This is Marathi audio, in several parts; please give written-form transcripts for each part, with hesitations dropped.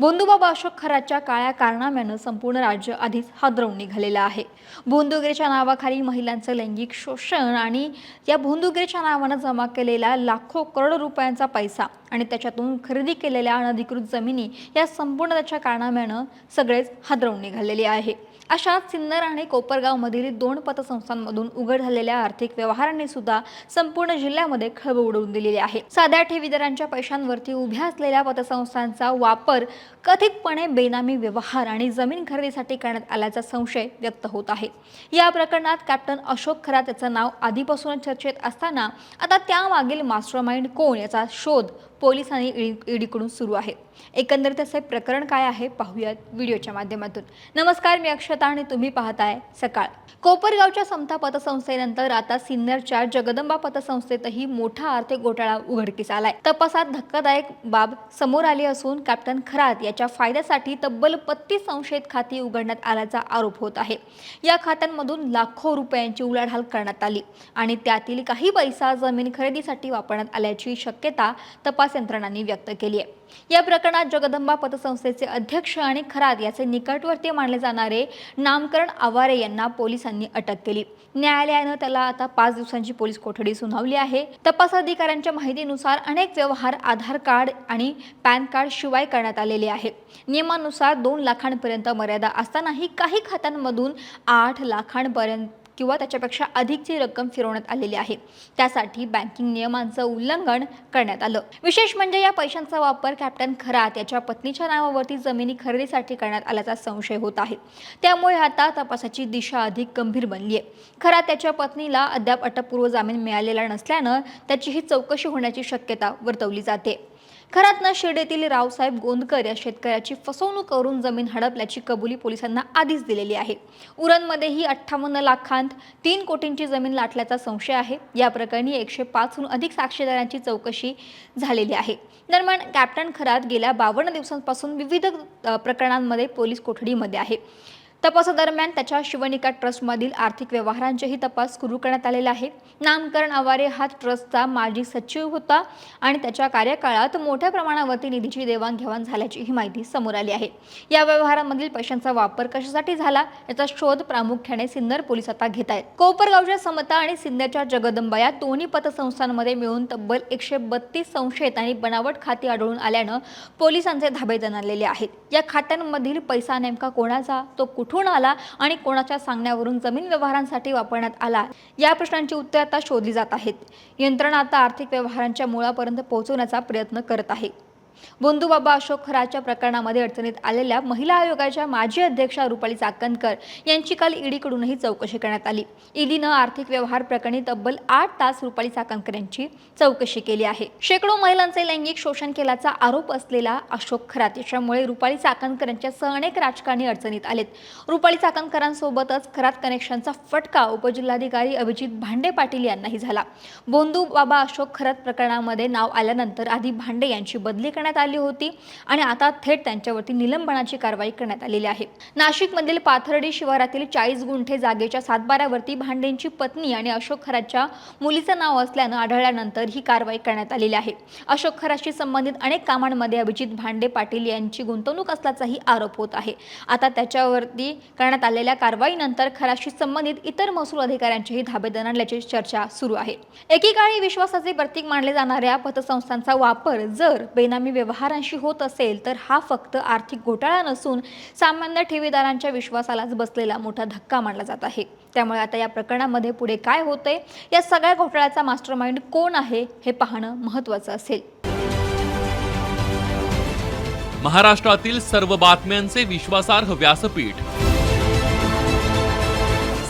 भोंदूबाबा अशोक खराच्या काळ्या कारनाम्यानं संपूर्ण राज्य आधीच हादरवून निघालेलं आहे। भोंदूगिरीच्या नावाखाली महिलांचं लैंगिक शोषण आणि या भोंदूगिरीच्या नावानं जमा केलेला लाखो करोड रुपयांचा पैसा आणि त्याच्यातून खरेदी केलेल्या अनधिकृत जमिनी या संपूर्ण त्याच्या कारनाम्यानं सगळेच हादरवून निघालेले आहे। अशा सिन्नर आणि कोपरगावमधील दोन पतसंस्थांमधून उघड झालेल्या आर्थिक व्यवहारांनी सुद्धा संपूर्ण जिल्ह्यामध्ये खळबळ उडवून दिलेली आहे। साध्या ठेवीदारांच्या पैशांवरती उभ्या असलेल्या पतसंस्थांचा वापर कथितपणे बेनामी व्यवहार आणि जमीन खरेदीसाठी करण्यात आल्याचा संशय व्यक्त होत आहे। या प्रकरणात कॅप्टन अशोक खरात याचं नाव आधीपासूनच चर्चेत असताना आता त्यामागील मास्टरमाइंड कोण याचा शोध पोलिसांनी ईडीकडून सुरू आहे। एकंदरीत असे प्रकरण काय आहे पाहूयात व्हिडिओच्या माध्यमातून। नमस्कार, मी अक्षता आणि तुम्ही पाहताय सकाळ। कोपरगावच्या समता पतसंस्थेनंतर आता सिन्नरच्या जगदंबा पतसंस्थेतही मोठा आर्थिक घोटाळा उघडकीस आलाय। तपासात धक्कादायक बाब समोर आली असून कॅप्टन खरात याच्या फायद्यासाठी तब्बल 32 संशयित खाती उघडण्यात आल्याचा आरोप होत आहे। या खात्यांमधून लाखो रुपयांची उलाढाल करण्यात आली आणि त्यातील काही पैसा जमीन खरेदीसाठी वापरण्यात आल्याची शक्यता तपास यंत्रणांनी व्यक्त केली आहे। या प्रकरणात जगदंबा पतसंस्थेचे अध्यक्ष आणि खरात याचे निकटवर्तीय मानले जाणारे नामकरण आवारे यांना पोलिसांनी अटक केली। न्यायालयानं त्याला आता 5 दिवसांची पोलीस कोठडी सुनावली आहे। तपास अधिकाऱ्यांच्या माहितीनुसार अनेक व्यवहार आधार कार्ड आणि पॅन कार्ड शिवाय करण्यात आलेले आहे। नियमानुसार 2 लाखांपर्यंत मर्यादा असतानाही काही खात्यांमधून 8 लाखांपर्यंत किंवा त्याच्यापेक्षा अधिकची रक्कम फिरवण्यात आलेली आहे। त्यासाठी बँकिंग नियमांचं उल्लंघन करण्यात आलं। विशेष म्हणजे या पैशांचा वापर कॅप्टन खरात याच्या पत्नीच्या नावावरती जमिनी खरेदीसाठी करण्यात आल्याचा संशय होत आहे। त्यामुळे आता तपासाची दिशा अधिक गंभीर बनली आहे। खरात त्याच्या पत्नीला अद्याप अटकपूर्व जामीन मिळालेला नसल्यानं त्याची ही चौकशी होण्याची शक्यता वर्तवली जाते। खरातनं शिर्डीतील रावसाहेब गोंदकर या शेतकऱ्याची फसवणूक करून जमीन हडपल्याची कबुली पोलिसांना आधीच दिलेली आहे। उरणमध्येही 58 लाखांत 3 कोटींची जमीन लाटल्याचा संशय आहे। या प्रकरणी 105हून अधिक साक्षीदारांची चौकशी झालेली आहे। दरम्यान कॅप्टन खरात गेल्या 52 दिवसांपासून विविध प्रकरणांमध्ये पोलीस कोठडीमध्ये आहे। तपासादरम्यान त्याच्या शिवनिका ट्रस्टमधील आर्थिक व्यवहारांचेही तपास सुरू करण्यात आलेला आहे। नामकरण आवारे हा ट्रस्टचा माजी सचिव होता आणि त्याच्या कार्यकाळात मोठ्या प्रमाणावरती निधीची देवाणघेवाण झाल्याचीही माहिती समोर आली आहे। या व्यवहारांमधील पैशांचा वापर कशासाठी झाला याचा शोध प्रामुख्याने सिन्नर पोलीस आता घेत आहेत। कोपरगावच्या समता आणि सिन्नरच्या जगदंबा या दोन्ही पतसंस्थांमध्ये मिळून तब्बल 132 संशयित आणि बनावट खाती आढळून आल्यानं पोलिसांचे धाबे दणाणलेले आहेत। या खात्यांमधील पैसा नेमका कोणाचा, तो कुठून आला आणि कोणाच्या सांगण्यावरून जमीन व्यवहारांसाठी वापरण्यात आला या प्रश्नांची उत्तरे आता शोधली जात आहेत। यंत्रणा आता आर्थिक व्यवहारांच्या मूळापर्यंत पोहोचवण्याचा प्रयत्न करत आहे। भोंदूबाबा अशोक खराच्या प्रकरणामध्ये अडचणीत आलेल्या महिला आयोगाच्या माजी अध्यक्षा रुपाली चाकणकर यांची काल ईडीकडूनही चौकशी करण्यात आली। ईडीनं आर्थिक व्यवहार प्रकरणी तब्बल 8 तास रुपाली चाकणकर यांची चौकशी केली आहे। शेकडो महिलांचे लैंगिक शोषण केल्याचा आरोप असलेला अशोक खरात याच्यामुळे रुपाली चाकणकर यांच्यासह अनेक राजकारणी अडचणीत आलेत। रुपाली चाकणकरांसोबतच खरात कनेक्शनचा फटका उपजिल्हाधिकारी अभिजित भांडे पाटील यांनाही झाला। भोंदूबाबा अशोक खरात प्रकरणामध्ये नाव आल्यानंतर आधी भांडे यांची बदली करण्यात आली होती आणि आता थेट त्यांच्यावरती निलंबनाची कारवाई करण्यात आलेली आहे। नाशिकमधील पाथर्डी शिवारातील 40 गुंठे जागेच्या सातबाऱ्यावरती भांडेंची पत्नी आणि अशोक खराच्या मुलीचं नाव असल्यानं आढळल्यानंतर ही कारवाई करण्यात आलेली आहे। अशोक खराशी संबंधित अनेक कामांमध्ये अभिजित भांडे पाटील यांची गुंतवणूक असल्याचाही आरोप होत आहे। आता त्याच्यावरती करण्यात आलेल्या कारवाईनंतर खराशी संबंधित इतर महसूल अधिकाऱ्यांचेही धाबे दणाणल्याची चर्चा सुरू आहे। एकेकाळी विश्वासाचे प्रतीक मानले जाणाऱ्या पतसंस्थांचा वापर जर बेनामी व्यवहारांशी होत असेल तर हा फक्त आर्थिक घोटाळा नसून सामान्य ठेवीदारांच्या विश्वासालाच बसलेला मोठा धक्का मानला जात आहे। त्यामुळे आता या प्रकरणामध्ये पुढे काय होतंय, या सगळ्या घोटाळ्याचा मास्टरमाइंड कोण आहे हे पाहणं महत्त्वाचं असेल। महाराष्ट्रातील सर्व बातम्यांचे विश्वासार्ह व्यासपीठ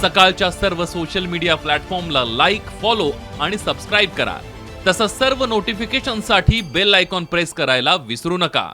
सकाळच्या सर्व सोशल मीडिया प्लॅटफॉर्मला लाईक, फॉलो आणि सबस्क्राईब करा। तसंच सर्व नोटिफिकेशनसाठी बेल आयकॉन प्रेस करायला विसरू नका।